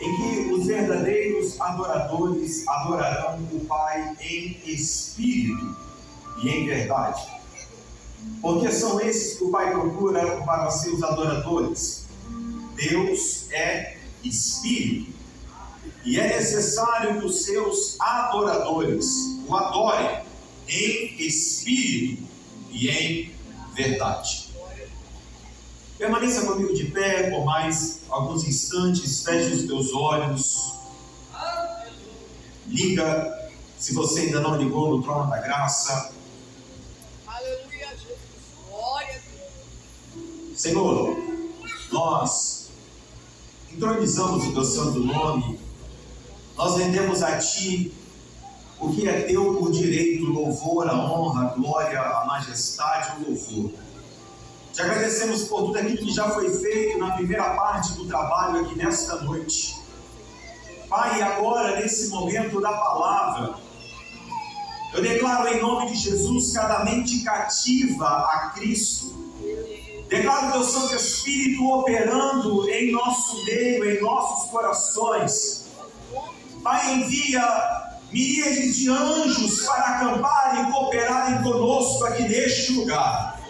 em que os verdadeiros adoradores adorarão o Pai em espírito e em verdade. Porque são esses que o Pai procura para os seus adoradores. Deus é espírito, e é necessário que os seus adoradores o adorem em espírito e em verdade. Permaneça comigo de pé por mais alguns instantes, feche os teus olhos, liga, se você ainda não ligou, no trono da graça. Aleluia, Jesus, glória a Deus. Senhor, nós entronizamos o teu santo nome, nós rendemos a Ti o que é teu por direito, o louvor, a honra, a glória, a majestade, o louvor. Te agradecemos por tudo aquilo que já foi feito na primeira parte do trabalho aqui nesta noite. Pai, agora nesse momento da palavra, eu declaro em nome de Jesus cada mente cativa a Cristo. Declaro teu Santo Espírito operando em nosso meio, em nossos corações. Pai, envia miríades de anjos para acamparem e cooperarem conosco aqui neste lugar.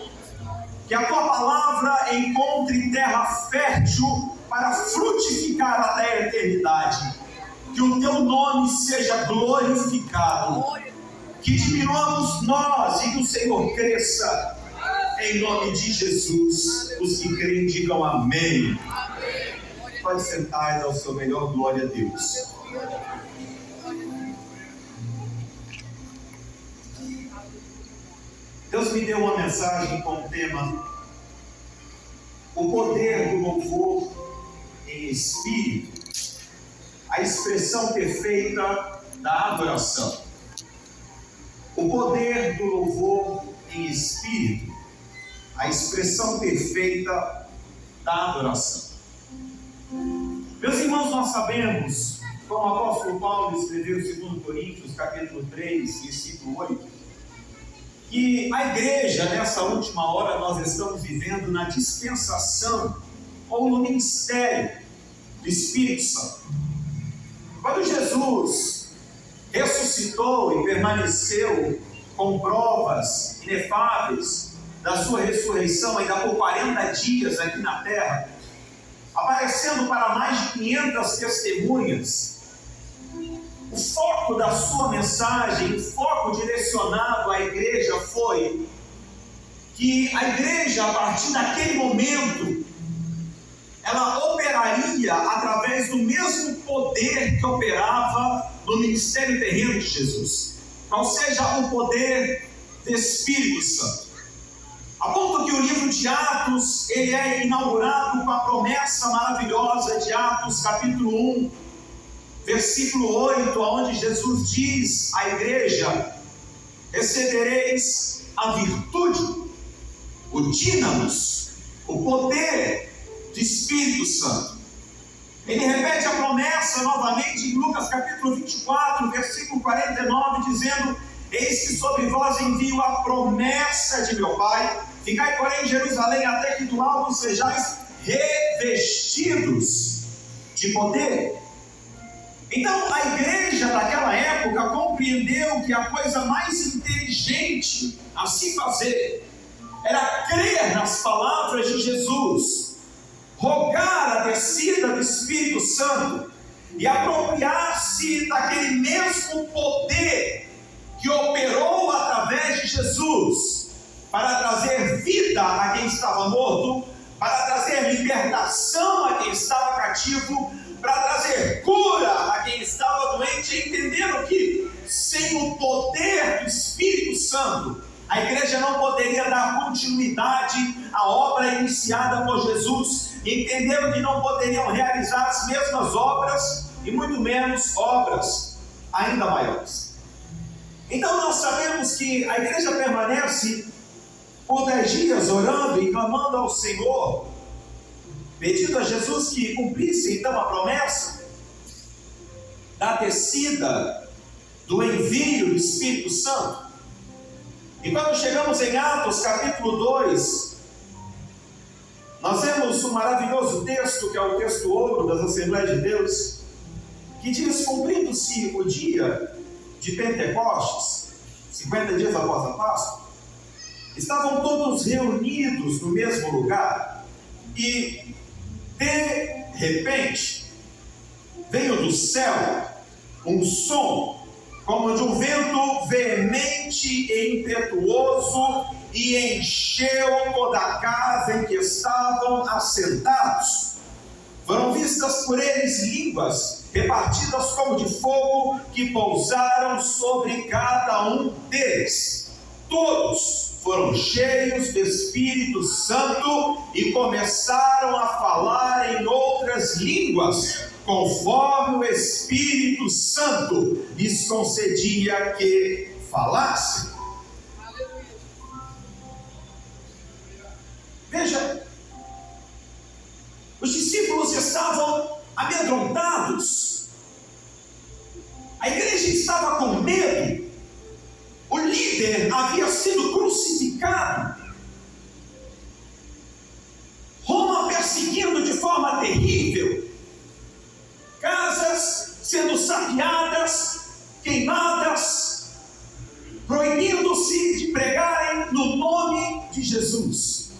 Que a tua palavra encontre terra fértil para frutificar até a eternidade. Que o teu nome seja glorificado. Que diminuamos nós e que o Senhor cresça. Em nome de Jesus, os que creem digam amém. Pode sentar e dar o seu melhor, glória a Deus. Deus me deu uma mensagem com o tema: o poder do louvor em espírito, a expressão perfeita da adoração. O poder do louvor em espírito, a expressão perfeita da adoração. Meus irmãos, nós sabemos, como o apóstolo Paulo escreveu em 2 Coríntios, capítulo 3, versículo 8, que a igreja, nessa última hora, nós estamos vivendo na dispensação ou no ministério do Espírito Santo. Quando Jesus ressuscitou e permaneceu com provas inefáveis da sua ressurreição, ainda por 40 dias aqui na terra, aparecendo para mais de 500 testemunhas, o foco da sua mensagem, o foco direcionado à igreja foi que a igreja, a partir daquele momento, ela operaria através do mesmo poder que operava no ministério terreno de Jesus, ou seja, o poder do Espírito Santo. A ponto que o livro de Atos, ele é inaugurado com a promessa maravilhosa de Atos, capítulo 1, versículo 8, onde Jesus diz à igreja: recebereis a virtude, o dínamos, o poder do Espírito Santo. Ele repete a promessa novamente em Lucas capítulo 24, versículo 49, dizendo: eis que sobre vós envio a promessa de meu Pai, ficai porém em Jerusalém até que do alto sejais revestidos de poder. Então a igreja daquela época compreendeu que a coisa mais inteligente a se fazer era crer nas palavras de Jesus, rogar a descida do Espírito Santo e apropriar-se daquele mesmo poder que operou através de Jesus para trazer vida a quem estava morto, para trazer libertação a quem estava cativo, para trazer cura a quem estava doente, entendendo que sem o poder do Espírito Santo, a igreja não poderia dar continuidade à obra iniciada por Jesus, entenderam que não poderiam realizar as mesmas obras e muito menos obras ainda maiores. Então nós sabemos que a igreja permanece por 10 dias orando e clamando ao Senhor, pedindo a Jesus que cumprisse então a promessa da descida do envio do Espírito Santo. E quando chegamos em Atos capítulo 2, nós vemos um maravilhoso texto, que é o texto ouro das Assembleias de Deus, que diz: cumprindo-se o dia de Pentecostes, 50 dias após a Páscoa, estavam todos reunidos no mesmo lugar e, de repente, veio do céu um som como de um vento veemente e impetuoso e encheu toda a casa em que estavam assentados. Foram vistas por eles línguas repartidas como de fogo que pousaram sobre cada um deles. Todos foram cheios do Espírito Santo e começaram a falar em outras línguas, conforme o Espírito Santo lhes concedia que falassem. Veja, os discípulos estavam amedrontados, a igreja estava com medo, o líder havia sido crucificado, Roma perseguindo de forma terrível, casas sendo saqueadas, queimadas, proibindo-se de pregarem no nome de Jesus.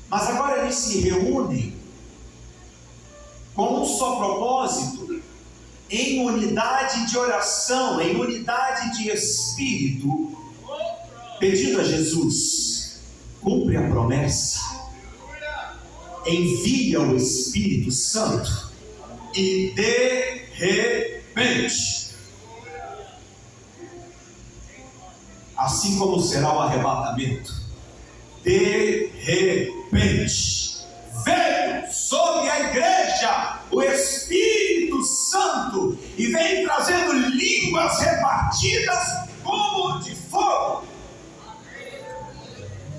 Mas agora eles se reúnem com um só propósito, em unidade de oração, em unidade de espírito, pedindo a Jesus: cumpre a promessa, envia o Espírito Santo. E de repente, assim como será o arrebatamento, de repente, veio sobre a igreja o Espírito Santo e vem trazendo línguas repartidas como de fogo.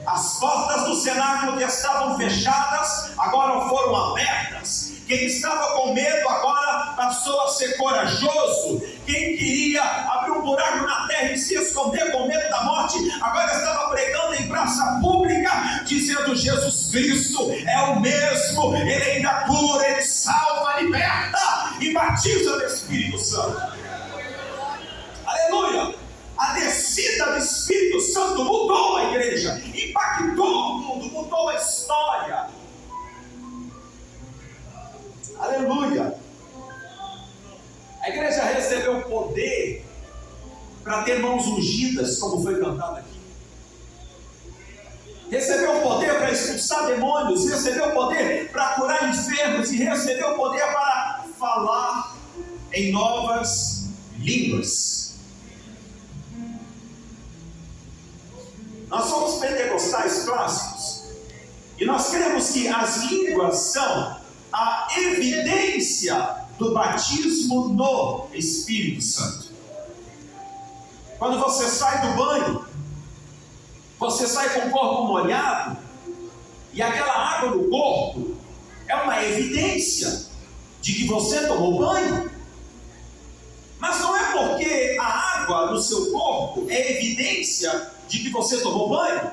As portas do cenáculo que estavam fechadas agora foram abertas. Quem estava com medo agora passou a ser corajoso. Quem queria abrir um buraco na terra e se esconder com medo da morte, agora estava pregando em praça pública, dizendo: Jesus Cristo é o mesmo, Ele ainda cura, Ele salva, liberta e batiza do Espírito Santo. Aleluia! A descida do Espírito Santo mudou a igreja, impactou o mundo, mudou a história. Aleluia! A igreja recebeu poder para ter mãos ungidas, como foi cantado aqui. Recebeu poder para expulsar demônios, recebeu poder para curar enfermos e recebeu poder para falar em novas línguas. Nós somos pentecostais clássicos e nós cremos que as línguas são a evidência do batismo no Espírito Santo. Quando você sai do banho, você sai com o corpo molhado e aquela água no corpo é uma evidência de que você tomou banho. Mas não é porque a água no seu corpo é evidência de que você tomou banho,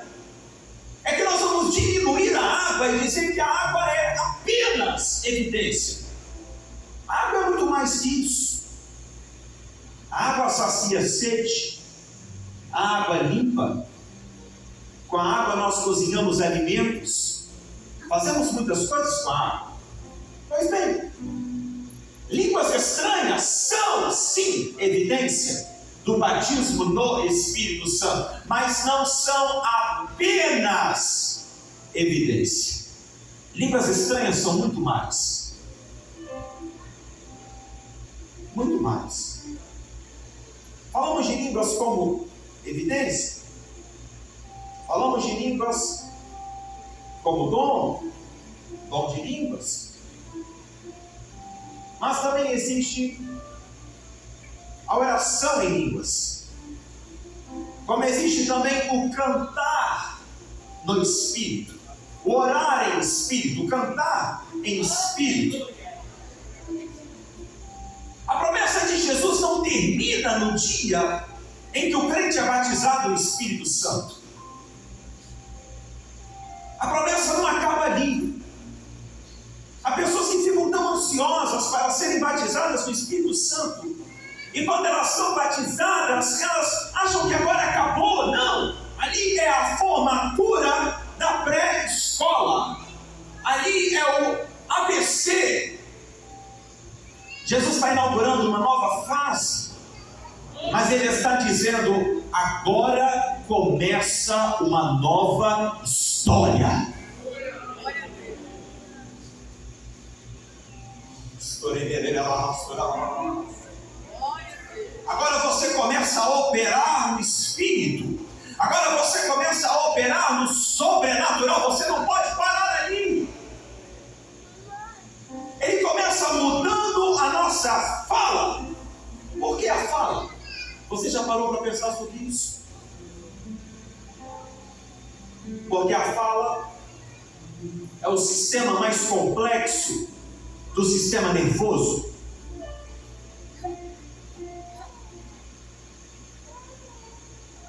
é que nós vamos diminuir a água e dizer que a água é apenas evidência. A água é muito mais que isso. A água sacia a sede, a água limpa. Com a água nós cozinhamos alimentos, fazemos muitas coisas com a água. Pois bem, línguas estranhas são sim evidência do batismo no Espírito Santo, mas não são apenas evidência. Línguas estranhas são muito mais. Muito mais. Falamos de línguas como evidência. Falamos de línguas como dom de línguas. Mas também existe a oração em línguas. Como existe também o cantar no Espírito, o orar em Espírito, o cantar em Espírito. A promessa de Jesus não termina no dia em que o crente é batizado no Espírito Santo. A promessa não acaba ali. Há pessoas que ficam tão ansiosas ansiosas para serem batizadas no Espírito Santo. E quando elas são batizadas, elas acham que agora acabou. Não! Ali é a formatura da pré-escola. Ali é o ABC. Jesus está inaugurando uma nova fase. Mas Ele está dizendo, agora começa uma nova história. Agora você começa a operar no Espírito. Agora você começa a operar no sobrenatural. Você não pode parar ali. Ele começa mudando a nossa fala. Por que a fala? Você já parou para pensar sobre isso? Porque a fala é o sistema mais complexo do sistema nervoso.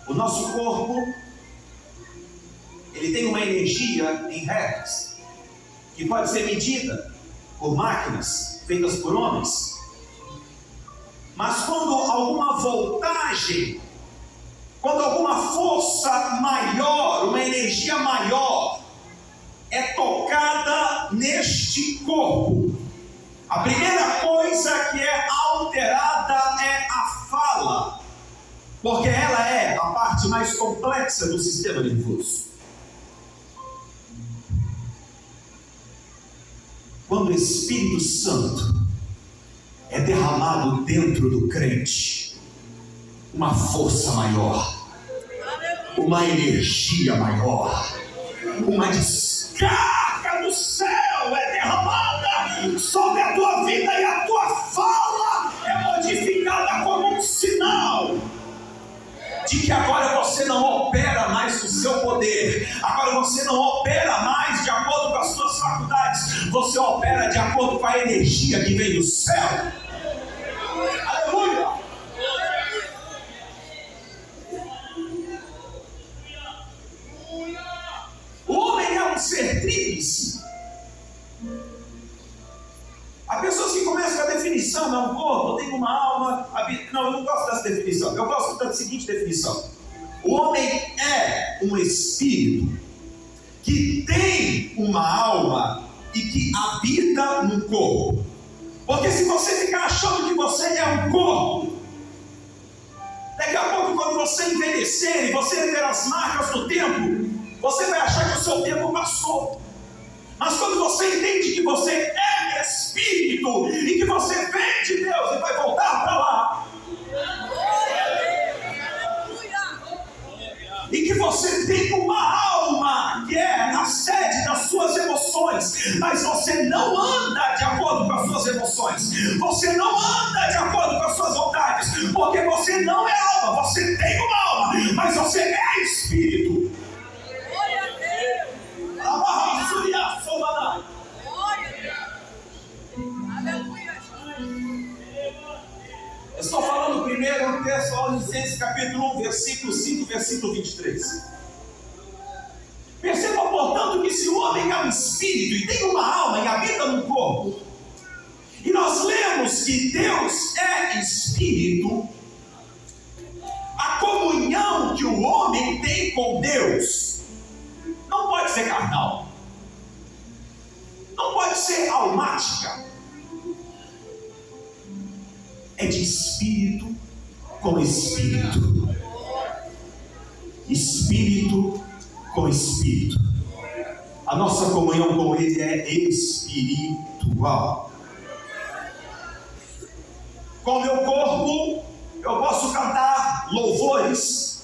O nosso corpo, ele tem uma energia em hertz, que pode ser medida por máquinas feitas por homens. Mas quando alguma voltagem, quando alguma força maior, uma energia maior, é tocada neste corpo, a primeira coisa que é alterada é a fala, porque ela é a parte mais complexa do sistema nervoso. Quando o Espírito Santo é derramado dentro do crente, uma força maior, uma energia maior, uma descarga do céu é derramada sobre a tua vida, e a tua fala é modificada como um sinal de que agora você não opera mais com o seu poder, agora você não opera mais de acordo com as suas faculdades, você opera de acordo com a energia que vem do céu. Aleluia! O homem é um ser tríplice. Há pessoas que começam com a definição, não, um corpo, tem uma alma. Não, eu não gosto dessa definição. Eu gosto da seguinte definição: o homem é um espírito que tem uma alma e que habita num corpo. Porque se você ficar achando que você é um corpo, daqui a pouco, quando você envelhecer e você ver as marcas do tempo, você vai achar que o seu tempo passou. Mas quando você entende que você é espírito e que você vem de Deus e vai voltar para lá, e que você tem uma alma que é a sede das suas emoções, mas você não anda de acordo com as suas emoções, você não anda de acordo com as suas vontades, porque você não é alma, você tem uma alma, mas você é espírito. Eu estou falando primeiro no Tessalonicenses capítulo 1, versículo 5, versículo 23. Perceba, portanto, que se o homem é um espírito e tem uma alma e habita no corpo, e nós lemos que Deus é espírito, a comunhão que o homem tem com Deus não pode ser carnal, não pode ser almática, é de espírito com espírito, espírito com espírito. A nossa comunhão com Ele é espiritual. Com o meu corpo eu posso cantar louvores,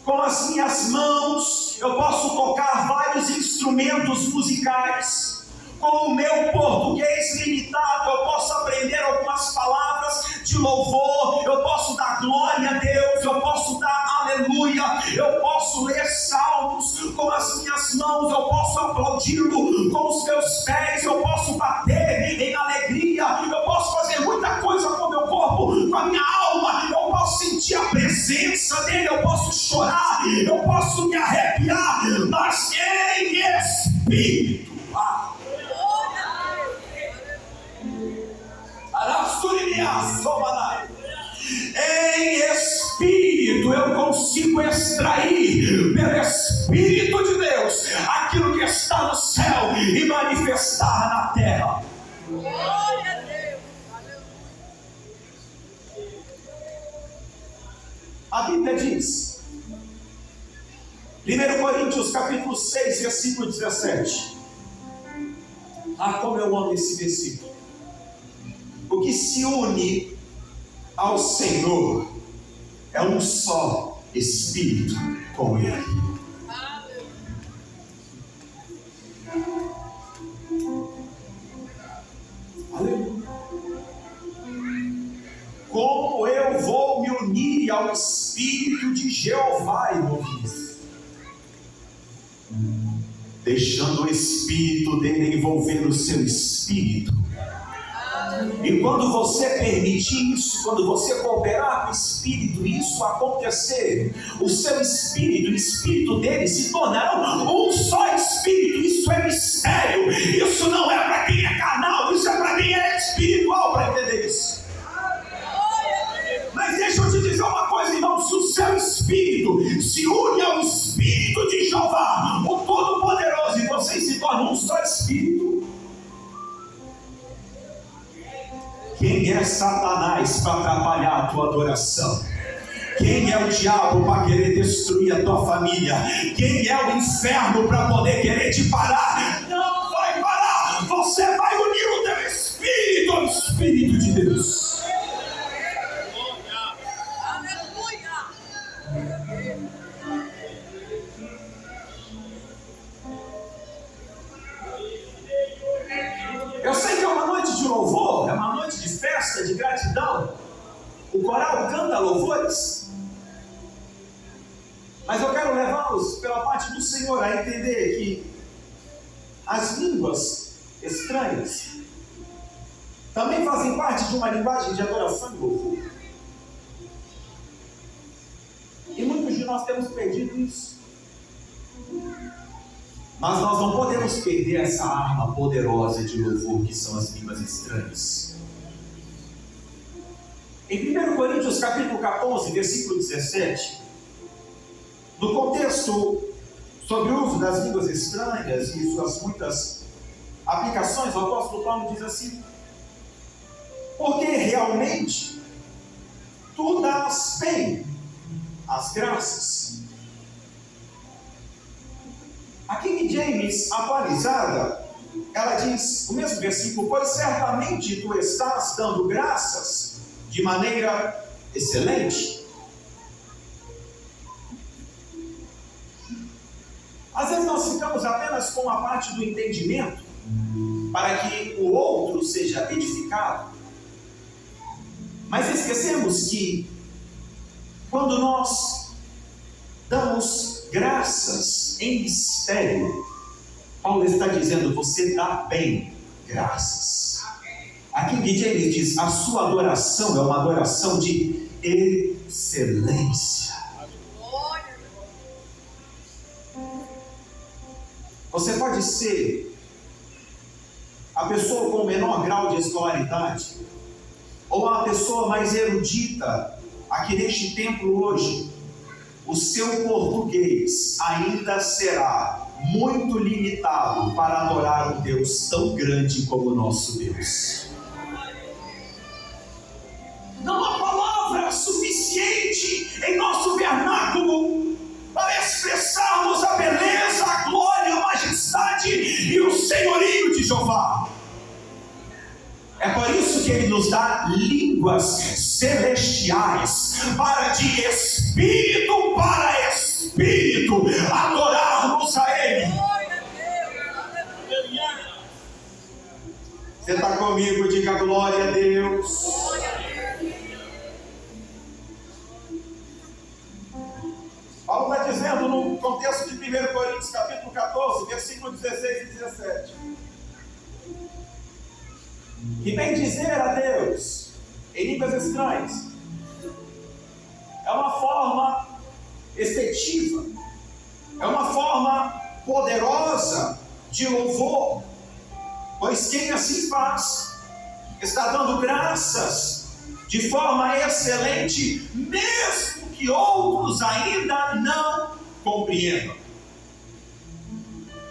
com as minhas mãos eu posso tocar vários instrumentos musicais, com o meu português limitado eu posso aprender algumas palavras de louvor, eu posso dar glória a Deus, eu posso dar aleluia, eu posso ler salmos com as minhas mãos, eu posso aplaudi-lo com os meus pés, eu posso bater em alegria, eu posso fazer muita coisa com o meu corpo, com a minha alma, eu posso sentir a presença dele, eu posso chorar, eu posso me arrepiar, mas em espírito. consigo extrair pelo Espírito de Deus aquilo que está no céu e manifestar na terra. Glória a Deus. A Bíblia diz, 1 Coríntios capítulo 6, versículo 17. Como eu amo esse versículo. O que se une ao Senhor é um só Espírito com Ele. Aleluia. Como eu vou me unir ao Espírito de Jeová, irmãos? Deixando o Espírito dele envolver o seu espírito. E quando você permitir isso, quando você cooperar com o Espírito, isso acontecer, o seu espírito, o espírito dele se tornarão um só espírito. Isso é mistério, isso não é para quem é carnal, isso é para quem é espiritual, para entender isso. Mas deixa eu te dizer uma coisa, irmão, se o seu espírito se une ao Espírito de Jeová, o Todo-Poderoso, e vocês se tornam um só espírito. Quem é Satanás para atrapalhar a tua adoração? Quem é o diabo para querer destruir a tua família? Quem é o inferno para poder querer te parar? Não vai parar! Você vai unir o teu espírito ao Espírito de Deus. Eu sei que é uma noite de louvor, é uma noite de festa, de gratidão. O coral canta louvores. Mas eu quero levá-los pela parte do Senhor a entender que as línguas estranhas também fazem parte de uma linguagem de adoração e louvor. E muitos de nós temos perdido isso. Mas nós não podemos perder essa arma poderosa de louvor que são as línguas estranhas. Em 1 Coríntios capítulo 14, versículo 17, no contexto sobre o uso das línguas estranhas e suas muitas aplicações, o apóstolo Paulo diz assim: porque realmente tu dás bem as graças. A King James atualizada, ela diz o mesmo versículo: pois certamente tu estás dando graças de maneira excelente. Às vezes nós ficamos apenas com a parte do entendimento para que o outro seja edificado, mas esquecemos que quando nós damos graças em mistério, Paulo está dizendo: você dá bem graças. Aqui King James diz: a sua adoração é uma adoração de excelência. Você pode ser a pessoa com o menor grau de escolaridade, ou a pessoa mais erudita aqui neste templo hoje. O seu português ainda será muito limitado para adorar um Deus tão grande como o nosso Deus. Não há palavra suficiente em nosso vernáculo para expressarmos a beleza, a glória, a majestade e o senhorio de Jeová. É por isso que Ele nos dá línguas celestiais, para de espírito para espírito adorarmos a Ele. Você está comigo? Diga glória a Deus. Paulo está dizendo no contexto de 1 Coríntios capítulo 14, versículo 16 e 17, que bem dizer a Deus em línguas estranhas é uma forma efetiva, é uma forma poderosa de louvor, pois quem assim faz está dando graças de forma excelente, mesmo que outros ainda não compreendam.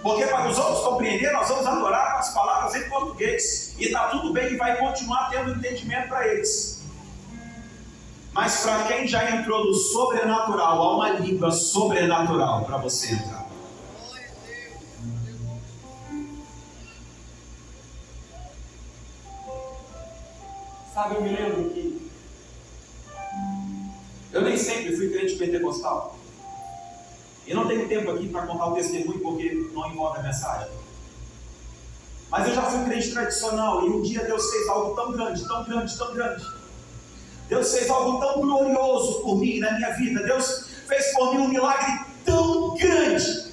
Porque para os outros compreender, nós vamos adorar com as palavras em português. E está tudo bem e vai continuar tendo entendimento para eles. Mas para quem já entrou no sobrenatural, há uma língua sobrenatural para você entrar. Sabe, eu me lembro que eu nem sempre fui crente pentecostal. E não tenho tempo aqui para contar o testemunho porque não envolve a mensagem. Mas eu já fui crente tradicional e um dia Deus fez algo tão grande, tão grande, tão grande. Deus fez algo tão glorioso por mim, na minha vida. Deus fez por mim um milagre tão grande.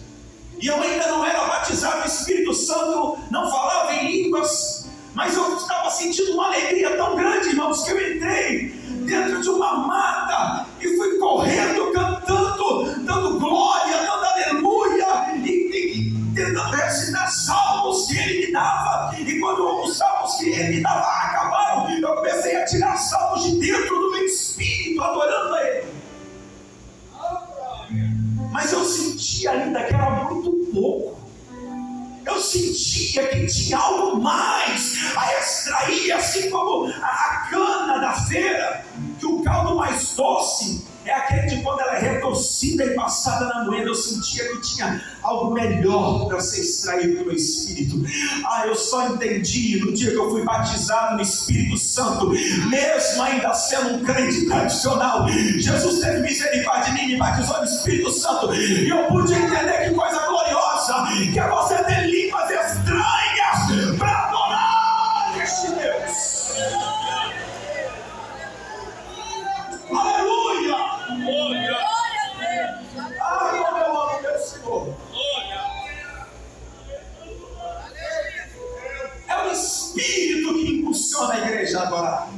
E eu ainda não era batizado no Espírito Santo, não falava em línguas, mas eu estava sentindo uma alegria tão grande, irmãos, que eu entrei dentro de uma mata e fui correndo, cantando, dando glória, dando aleluia e tentando recitar salmos que ele me dava. E quando os salmos que ele me dava acabaram, eu comecei a tirar salmos de dentro do meu espírito, adorando a ele. Mas eu sentia ainda que era muito pouco. Eu sentia que tinha algo mais a extrair, assim como a cana da feira, que o caldo mais doce é aquele de quando ela é retorcida e passada na moeda. Eu sentia que tinha algo melhor para ser extraído do meu espírito. Eu só entendi no dia que eu fui batizado no Espírito Santo, mesmo ainda sendo um crente tradicional, Jesus teve misericórdia de mim, me batizou no Espírito Santo, e eu pude entender que coisa gloriosa que é você ter línguas estranhas para adorar este Deus. Aleluia! Glória a Deus! Ai, como eu amo meu Senhor! É o Espírito que impulsiona a igreja a adorar.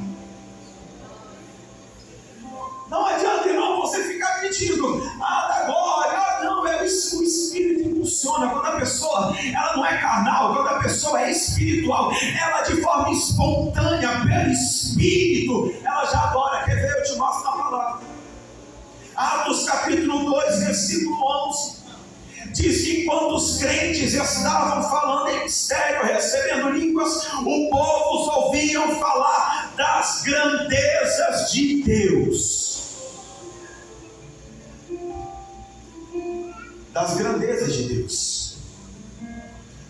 Não adianta, irmão, você ficar pedindo da glória. Não, o Espírito impulsiona. Quando a pessoa, ela não é carnal, quando a pessoa é espiritual, ela de forma espontânea, pelo Espírito, ela já adora. Quer ver? Eu te mostro na palavra. Atos capítulo 2, versículo 11. Diz que enquanto os crentes estavam falando em mistério, recebendo línguas, o povo os ouviam falar das grandezas de Deus. Das grandezas de Deus.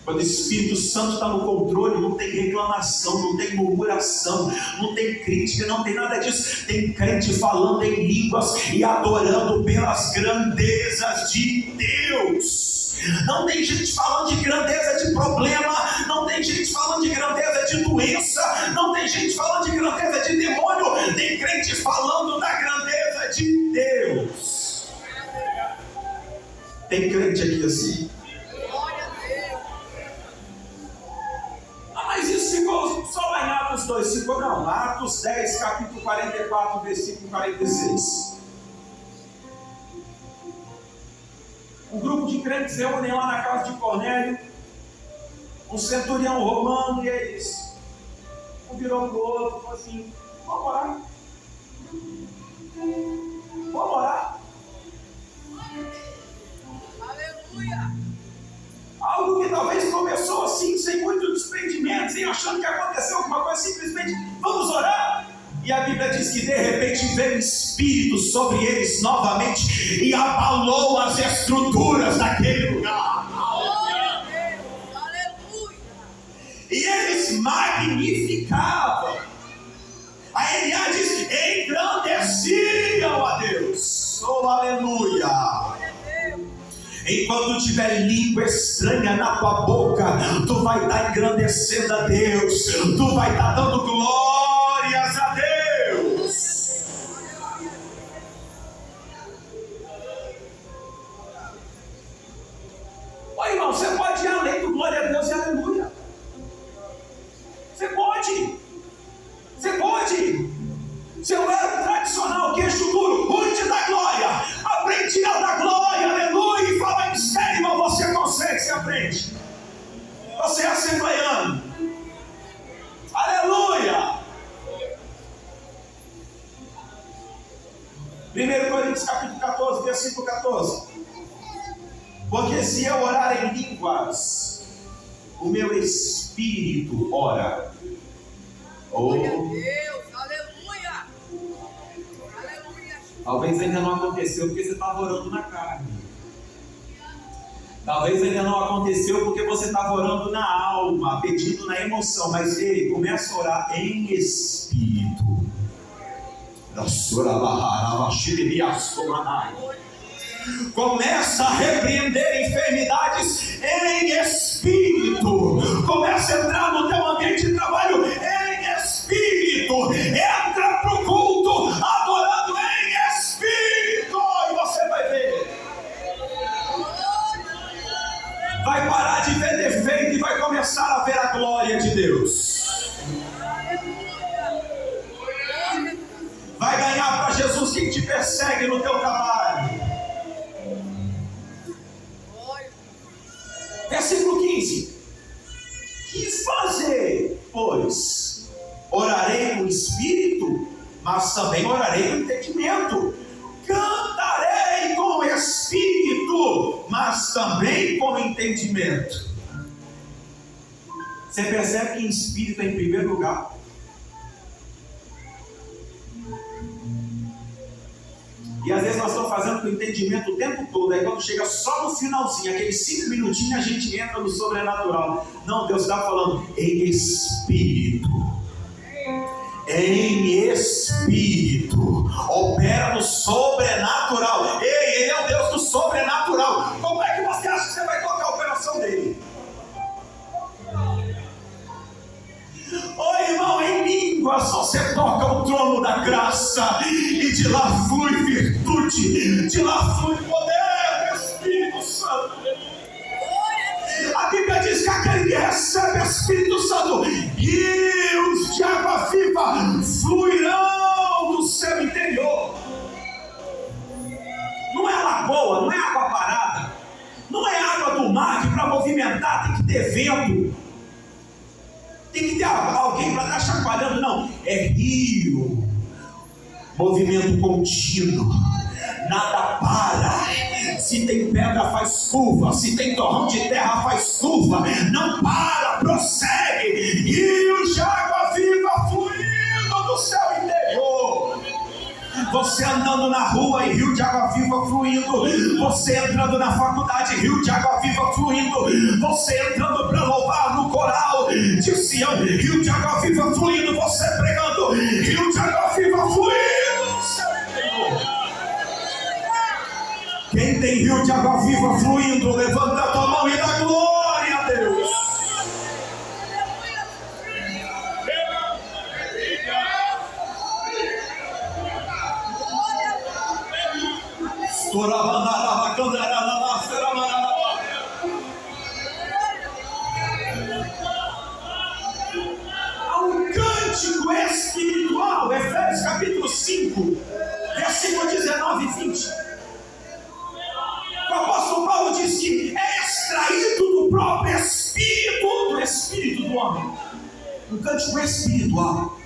Quando o Espírito Santo está no controle, não tem reclamação, não tem murmuração, não tem crítica, não tem nada disso. Tem crente falando em línguas e adorando pelas grandezas de Deus. Não tem gente falando de grandeza de problema, não tem gente falando de grandeza de doença, não tem gente falando de grandeza de demônio, tem crente falando da grandeza de Deus. Tem crente aqui assim. Mas isso ficou só lá em Atos 2, ficou não. Atos 10, capítulo 44, versículo 46. Um grupo de crentes se reúnem lá na casa de Cornélio, um centurião romano, e eles um virou para o outro e falou assim: vamos orar. Vamos orar. Aleluia! Algo que talvez começou assim, sem muito desprendimento, sem achando que aconteceu alguma coisa, simplesmente vamos orar. E a Bíblia diz que de repente veio o Espírito sobre eles novamente e abalou as estruturas daquele lugar. Aleluia! E eles magnificavam. A Eliá diz: engrandeciam a Deus. Oh, aleluia! Enquanto tiver língua estranha na tua boca, tu vai estar engrandecendo a Deus, tu vai estar dando glórias a Deus. Ô irmão, você pode ir além do glória a Deus e aleluia. Você pode. Você pode. Se eu era tradicional, queixo duro, cuide da glória, aprende a dar glória, aleluia, e fala em mistério, irmão, você consegue, você aprende. Você é assembleiano, aleluia. Coríntios capítulo 14, versículo 14. Porque se eu orar em línguas, o meu espírito ora. Glória a Deus, aleluia. Aleluia. Talvez ainda não aconteceu porque você estava orando na carne. Talvez ainda não aconteceu porque você estava orando na alma, pedindo na emoção. Mas ele começa a orar em espírito. Começa a repreender enfermidades em espírito. Começa a entrar no teu ambiente de trabalho em espírito. Entra para o culto adorando em espírito. E você vai ver. Vai parar de ver defeito e vai começar a ver a glória de Deus. Vai ganhar para Jesus quem te persegue no teu trabalho. Versículo 15. Que fazer, pois? Orarei com espírito, mas também orarei com entendimento. Cantarei com espírito, mas também com entendimento. Você percebe que espírito é em primeiro lugar? E às vezes nós estamos fazendo com entendimento o tempo todo. Aí quando chega só no finalzinho, aqueles 5 minutinhos, a gente entra no sobrenatural. Não, Deus está falando em espírito. Em espírito. Opera no sobrenatural. Ei, ele é o Deus do sobrenatural. Como é que você acha que você vai tocar a operação dele? Ô irmão, em línguas você toca o trono da graça, e de lá flui virtude, de lá flui poder do Espírito Santo. A Bíblia diz que aquele que recebe o Espírito Santo, rios de água viva fluirão do seu interior. Não é lagoa, não é água parada, não é água do mar que para movimentar tem que ter vento. Tem que ter alguém para estar chacoalhando, não. É rio. Movimento contínuo. Nada para. Se tem pedra, faz curva. Se tem torrão de terra, faz curva. Não para, prossegue. Rios de água viva fluindo do seu interior. Você andando na rua e rio de água viva fluindo. Você entrando na faculdade, rio de água viva fluindo. Você entrando para louvar no coral de Sião, rio de água viva fluindo. Você pregando, rio de água viva fluindo. Quem tem rio de água viva fluindo, levanta a tua mão e dá glória a Deus. Há um cântico espiritual, Efésios capítulo 5, versículo 19 e 20. O apóstolo Paulo diz que é extraído do próprio espírito do homem. Um cântico espiritual.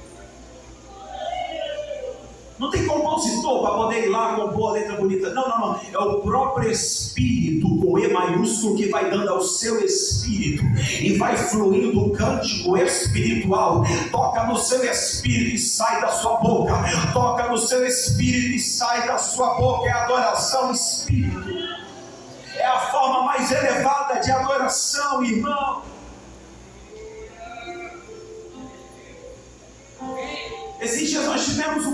Não tem compositor para poder ir lá compor a letra bonita. Não. É o próprio Espírito, com E maiúsculo, que vai dando ao seu espírito. E vai fluindo o cântico espiritual. Toca no seu espírito e sai da sua boca. Toca no seu espírito e sai da sua boca. É adoração espírito. É a forma mais elevada de adoração, irmão. Esses dias nós tivemos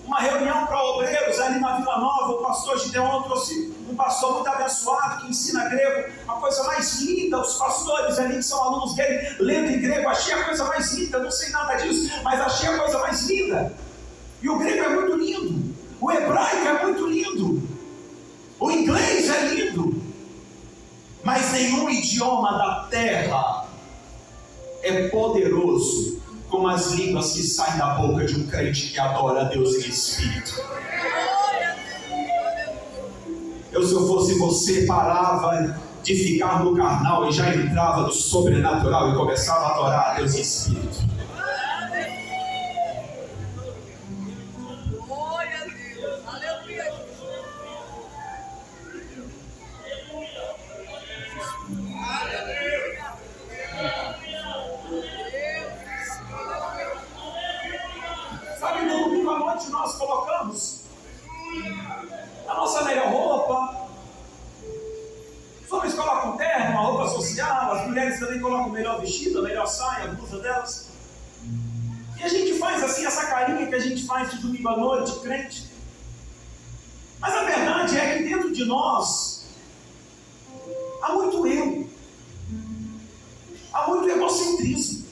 uma reunião para obreiros ali na Vila Nova. O pastor Gideon trouxe um pastor muito abençoado que ensina grego, a coisa mais linda. Os pastores ali que são alunos dele lendo em grego, achei a coisa mais linda. Não sei nada disso, mas achei a coisa mais linda. E o grego é muito lindo, o hebraico é muito lindo, o inglês é lindo, mas nenhum idioma da terra é poderoso como as línguas que saem da boca de um crente que adora a Deus em espírito. Se eu fosse você, parava de ficar no carnal e já entrava no sobrenatural e começava a adorar a Deus em espírito. E a gente faz assim, essa carinha que a gente faz de domingo à noite, crente. Mas a verdade é que dentro de nós há muito eu, há muito egocentrismo.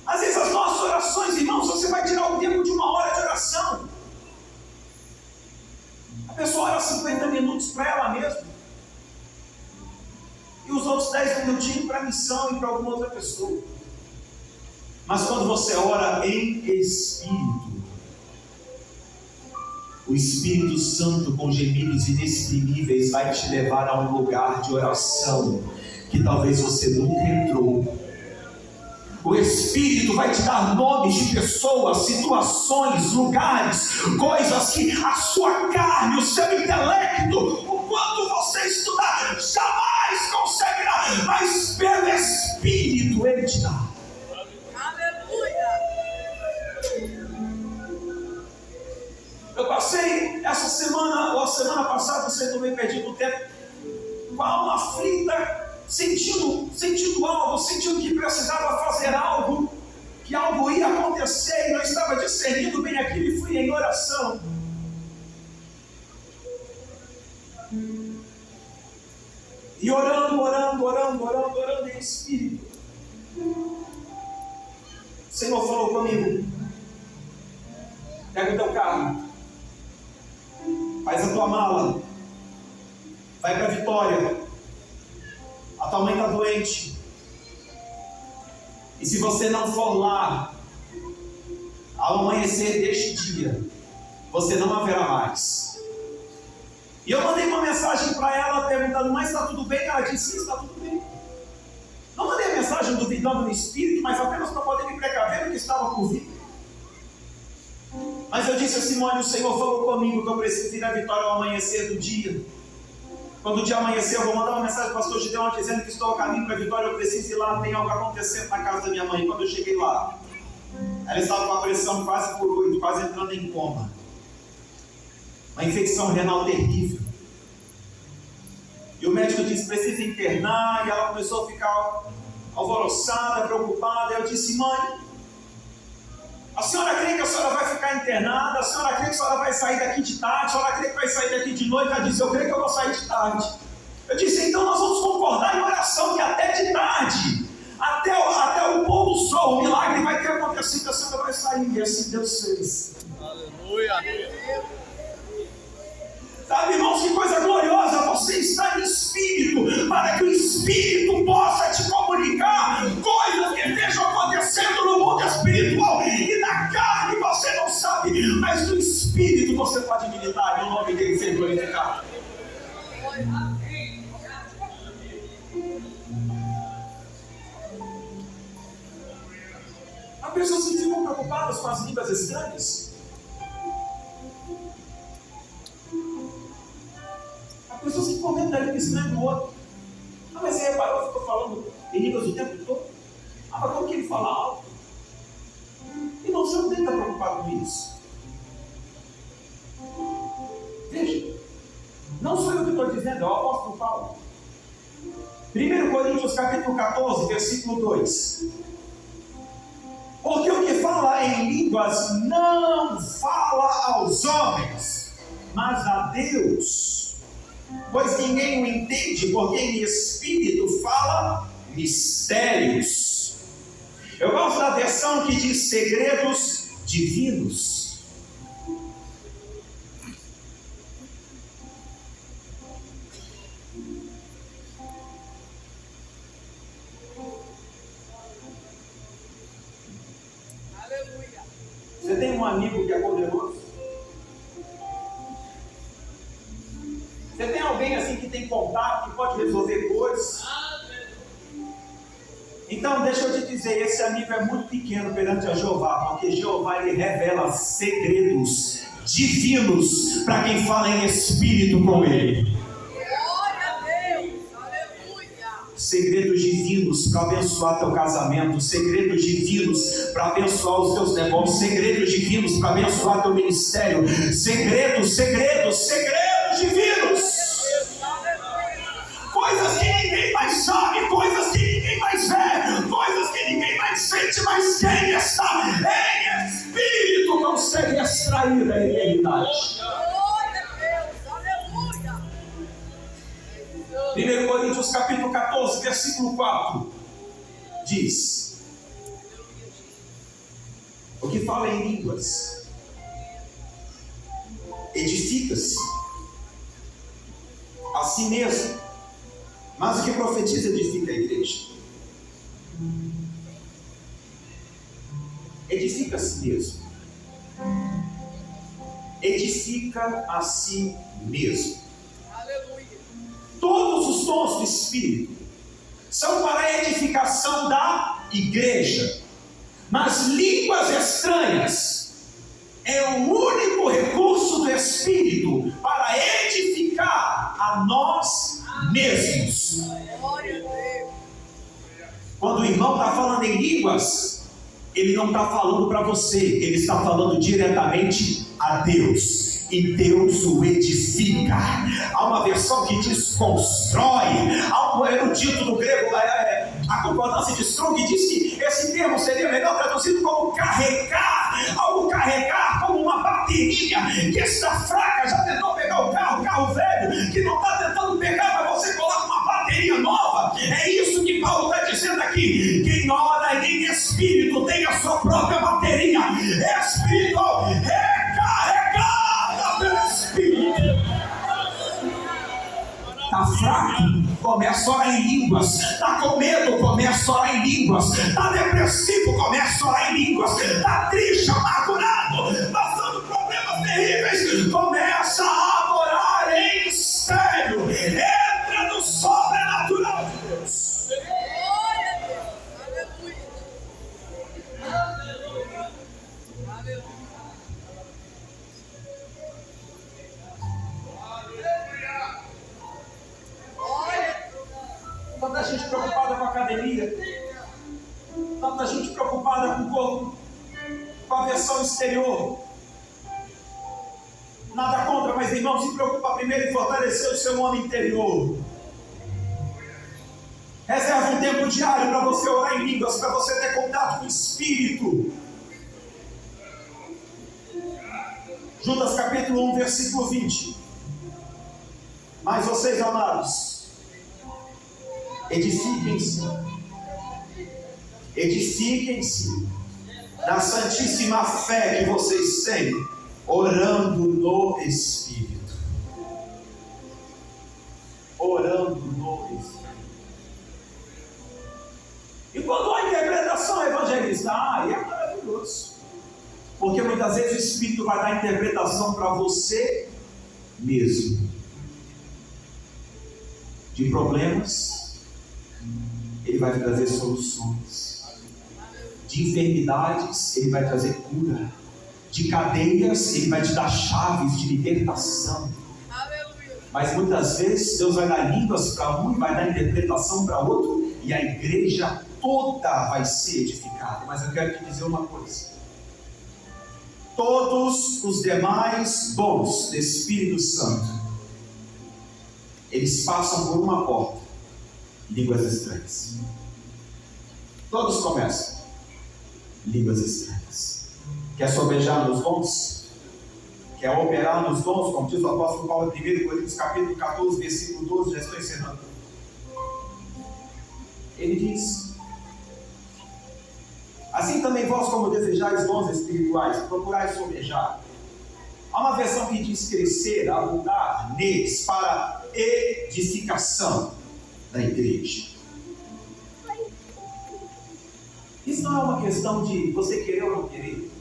Às vezes as nossas orações, irmãos, você vai tirar o tempo de 1 hora de oração. A pessoa ora 50 minutos para ela mesma. E os outros 10 minutinhos para a missão e para alguma outra pessoa. Mas quando você ora em Espírito, o Espírito Santo com gemidos inexprimíveis vai te levar a um lugar de oração que talvez você nunca entrou. O Espírito vai te dar nomes de pessoas, situações, lugares, coisas que a sua carne, o seu intelecto, o quanto você estudar, jamais conseguirá, mas pelo Espírito Ele te dá. Eu passei essa semana, ou a semana passada, sendo bem perdido no tempo, com a alma aflita, sentindo algo, sentindo que precisava fazer algo, que algo ia acontecer, e não estava discernindo bem aquilo, e fui em oração. E orando em Espírito. O Senhor falou comigo: pega o teu carro, faz a tua mala, vai para Vitória, a tua mãe está doente, e se você não for lá ao amanhecer deste dia, você não haverá mais. E eu mandei uma mensagem para ela perguntando: mas está tudo bem? Ela disse: sim, está tudo bem. Não mandei a mensagem duvidando no Espírito, mas apenas para poder me precaver do que estava por vir. Mas eu disse a Simone: o Senhor falou comigo que eu preciso ir à Vitória ao amanhecer do dia. Quando o dia amanhecer, eu vou mandar uma mensagem para o pastor Gideon dizendo que estou a caminho para a Vitória, eu preciso ir lá, tem algo acontecendo na casa da minha mãe. Quando eu cheguei lá, ela estava com a pressão quase por 8, quase entrando em coma. Uma infecção renal terrível. E o médico disse: precisa internar, e ela começou a ficar alvoroçada, preocupada. Eu disse: mãe, a senhora crê que a senhora vai ficar internada? A senhora crê que a senhora vai sair daqui de tarde? A senhora crê que vai sair daqui de noite? Ela disse: eu creio que eu vou sair de tarde. Eu disse: então nós vamos concordar em oração que até de tarde, até o pôr do sol, o milagre vai ter acontecido, a senhora vai sair. E assim Deus fez. Aleluia. Sabe, irmãos, que coisa gloriosa você estar em Espírito, para que o Espírito possa te comunicar coisas que estejam acontecendo no mundo espiritual, e na carne você não sabe, mas no Espírito você pode militar, e o nome dele ser glorificado. As pessoas que ficam preocupadas com as línguas estranhas. Pessoas que comentam da língua estranha do outro. Ah, mas você reparou que eu estou falando em línguas o tempo todo? Ah, mas como que ele fala alto? Irmão, você não tem que estar preocupado com isso. Veja, não sou eu que estou dizendo, é o apóstolo Paulo. 1 Coríntios capítulo 14, versículo 2. Porque o que fala em línguas não fala aos homens, mas a Deus. Pois ninguém o entende, porque em Espírito fala mistérios. Eu gosto da versão que diz segredos divinos. Aleluia. Você tem um amigo que é poderoso? Você tem alguém assim que tem contato, que pode resolver coisas? Então deixa eu te dizer, esse amigo é muito pequeno perante a Jeová, porque Jeová ele revela segredos divinos para quem fala em Espírito com ele. Glória a Deus. Aleluia. Segredos divinos para abençoar teu casamento, segredos divinos para abençoar os teus negócios, segredos divinos para abençoar teu ministério, segredos divinos. Coisas que ninguém mais sabe, coisas que ninguém mais vê, coisas que ninguém mais mais sente, mas quem está em espírito consegue extrair da realidade. Glória a Deus. Aleluia. 1 Coríntios capítulo 14, versículo 4, diz: o que fala em línguas edifica-se a si mesmo, mas o que profetiza edifica a igreja. Edifica a si mesmo. Edifica a si mesmo. Aleluia. Todos os dons do Espírito são para a edificação da igreja, mas línguas estranhas é o único recurso do Espírito para edificar a nós mesmos. Glória a Deus. Quando o irmão está falando em línguas, ele não está falando para você, ele está falando diretamente a Deus. E Deus o edifica. Há uma versão que diz constrói. Há um erudito do grego, a concordância de Strong diz que esse termo seria melhor traduzido como carregar. Algo carregar como uma bateria que está fraca, já tentou pegar o carro velho, que não está tentando pegar, mas você coloca uma bateria nova. É isso que Paulo está dizendo aqui. Quem ora em espírito tem a sua própria bateria espiritual recarregada pelo Espírito. Está fraco, começa a orar em línguas. Está com medo, começa a orar em línguas. Está depressivo, começa a orar em línguas. Está triste, amargurado, passando problemas terríveis, começa a adorar em mistério. Entra no sobrenatural de Deus. Glória a Deus. Aleluia. Aleluia. Tanta gente preocupada com a academia, tanta gente preocupada com o corpo, com a versão exterior. Nada contra, mas irmão, se preocupa primeiro em fortalecer o seu homem interior. Reserva um tempo diário para você orar em línguas, para você ter contato com o Espírito. Judas capítulo 1, versículo 20. Mas vocês, amados, edifiquem-se na santíssima fé que vocês têm, orando no Espírito. Orando no Espírito. E quando a interpretação evangelista, é maravilhoso, porque muitas vezes o Espírito vai dar interpretação para você mesmo, de problemas. Ele vai trazer soluções. De enfermidades, Ele vai trazer cura. De cadeias, Ele vai te dar chaves de libertação. Aleluia. Mas muitas vezes Deus vai dar línguas para um e vai dar interpretação para outro, e a igreja toda vai ser edificada. Mas eu quero te dizer uma coisa: todos os demais dons do Espírito Santo, eles passam por uma porta: línguas estranhas. Todos começam línguas estranhas. Quer sobejar nos dons? Quer operar nos dons? Como diz o apóstolo Paulo em 1 Coríntios capítulo 14, versículo 12, já estou encerrando. Ele diz: assim também vós, como desejais dons espirituais, procurais sobejar. Há uma versão que diz crescer, abundar neles para edificação da igreja. Isso não é uma questão de você querer ou não querer.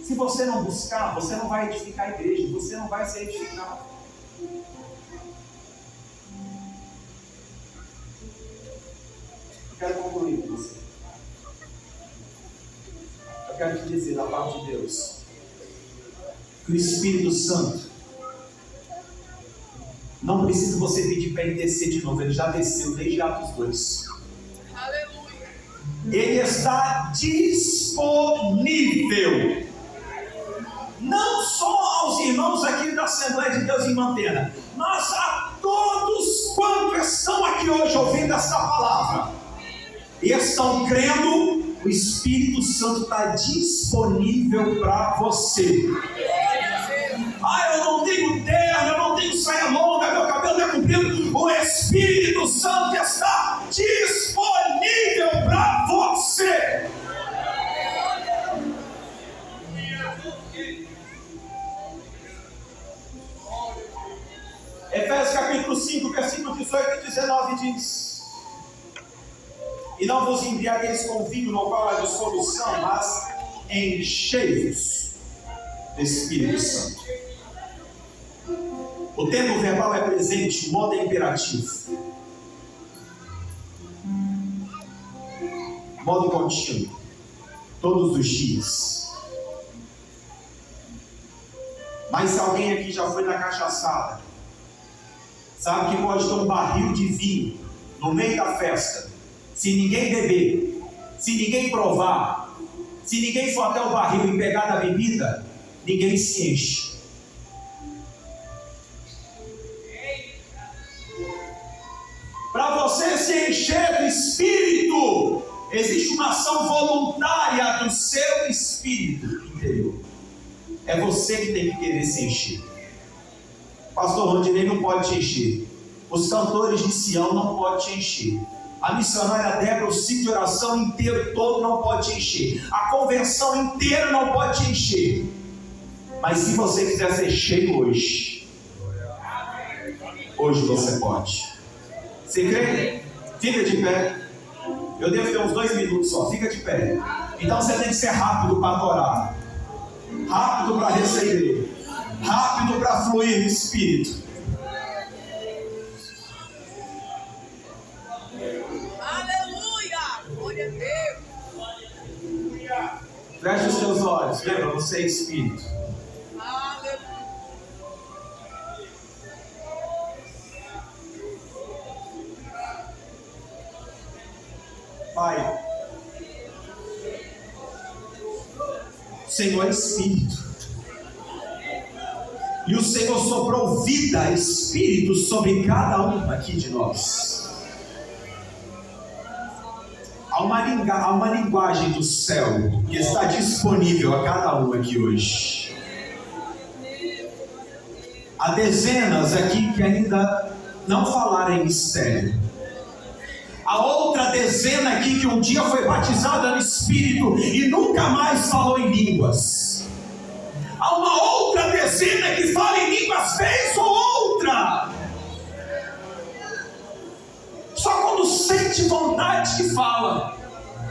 Se você não buscar, você não vai edificar a igreja, você não vai ser edificado. Eu quero concluir com você. Eu quero te dizer da parte de Deus que o Espírito Santo não precisa você pedir para ele descer de novo, ele já desceu desde Atos 2. Aleluia. Ele está disponível, não só aos irmãos aqui da Assembleia de Deus em Mantena, mas a todos quantos estão aqui hoje ouvindo esta palavra. e estão crendo, o Espírito Santo está disponível para você. Eu não tenho terno, eu não tenho saia longa, meu cabelo é comprido. O Espírito Santo está disponível para você. Efésios capítulo 5, versículo 18 e 19 diz: e não vos embriagueis com vinho, no qual há dissolução, mas enchei-vos do Espírito Santo. O tempo verbal é presente, o modo é imperativo. Modo contínuo, todos os dias. Mas se alguém aqui já foi na cachaçada, sabe que pode ter um barril de vinho no meio da festa. Se ninguém beber, se ninguém provar, se ninguém for até o barril e pegar da bebida, ninguém se enche. Para você se encher do Espírito, existe uma ação voluntária do seu espírito interior. É você que tem que querer se encher. Pastor Rondinei não pode te encher. Os cantores de Sião não podem te encher. A missionária Débora, o ciclo de oração inteiro todo não pode te encher. A convenção inteira não pode te encher. Mas se você quiser ser cheio hoje você pode. Você crê? Fica de pé. Eu devo ter uns 2 minutos só. Fica de pé. Então você tem que ser rápido para adorar, rápido para receber, rápido para fluir no Espírito. Aleluia! Glória a Deus! Feche os seus olhos. Lembra, você é Espírito. Aleluia! Pai, o Senhor é Espírito. E o Senhor soprou vida, Espírito sobre cada um aqui de nós. Há uma linguagem do céu que está disponível a cada um aqui hoje. Há dezenas aqui que ainda não falaram em mistério. Há outra dezena aqui que um dia foi batizada no Espírito e nunca mais falou em línguas. Há uma outra dezena que fala em línguas vez ou outra. Só quando sente vontade que fala.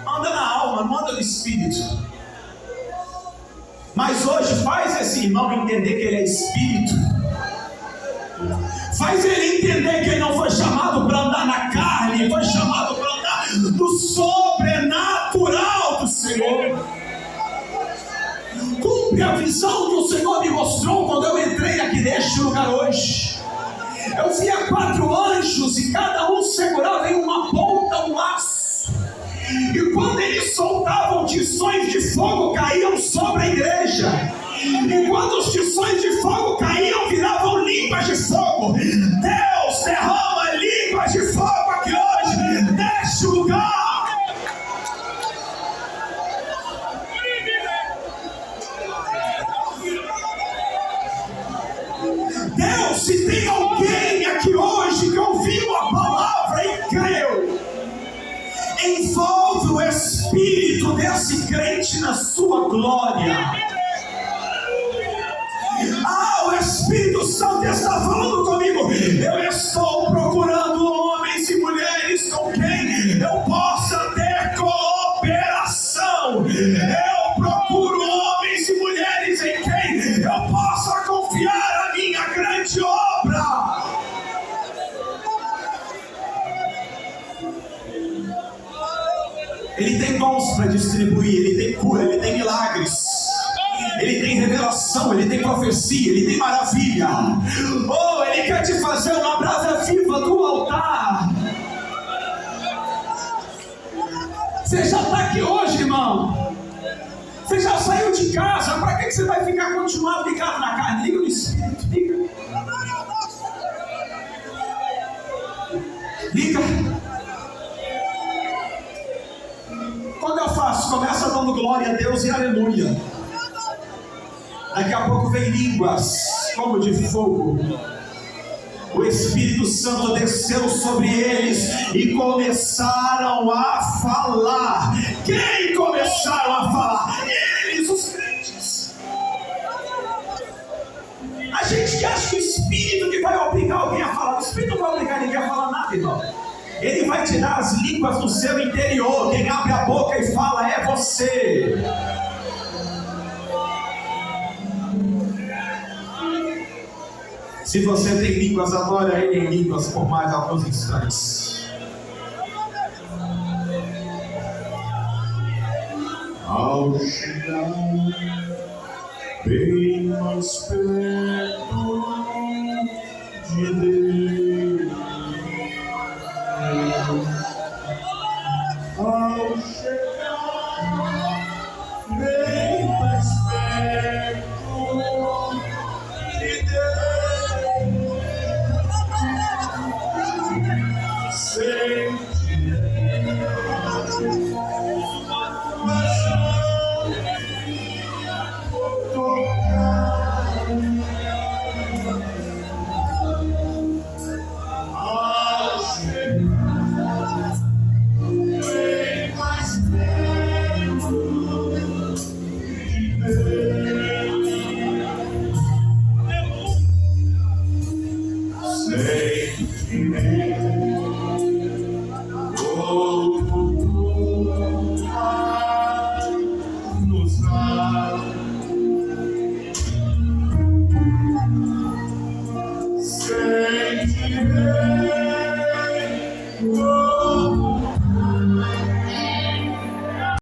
Anda na alma, não anda no Espírito. Mas hoje faz esse irmão entender que ele é Espírito. Faz ele entender que ele não foi chamado para andar na carne, foi chamado para andar no sobrenatural do Senhor. Cumpre a visão que o Senhor me mostrou quando eu entrei aqui neste lugar hoje. Eu via 4 anjos e cada um segurava em uma ponta um laço. E quando eles soltavam tições de fogo, caíam sobre a igreja. E quando os tições de fogo caíam, viravam línguas de fogo. Deus derrama línguas de fogo aqui hoje, neste lugar. Deus, se tem alguém aqui hoje que ouviu a palavra e creu, envolve o espírito desse crente na sua glória. O Espírito Santo está falando comigo. Eu estou procurando homens e mulheres com quem eu possa ter cooperação. Eu procuro homens e mulheres em quem eu possa confiar a minha grande obra. Ele tem dons para distribuir, ele tem cura, ele tem milagres. Ele tem revelação, ele tem profecia, ele tem maravilha. Ele quer te fazer uma brasa viva do altar. Você já está aqui hoje, irmão. Você já saiu de casa. Para que você vai ficar continuando ligado na carne? Liga no Espírito, liga. Liga. Quando eu faço, começa dando glória a Deus e aleluia. Daqui a pouco vem línguas como de fogo. O Espírito Santo desceu sobre eles e começaram a falar. Quem começaram a falar? Eles, os crentes. A gente que acha que o Espírito que vai obrigar alguém a falar. O Espírito não vai obrigar ninguém a falar nada, irmão. Ele vai tirar as línguas do seu interior. Quem abre a boca e fala é você. Se você tem línguas, adore a Ele em línguas por mais alguns instantes. Ao chegar bem mais perto de Deus, ao chegar bem mais perto de Deus, Oh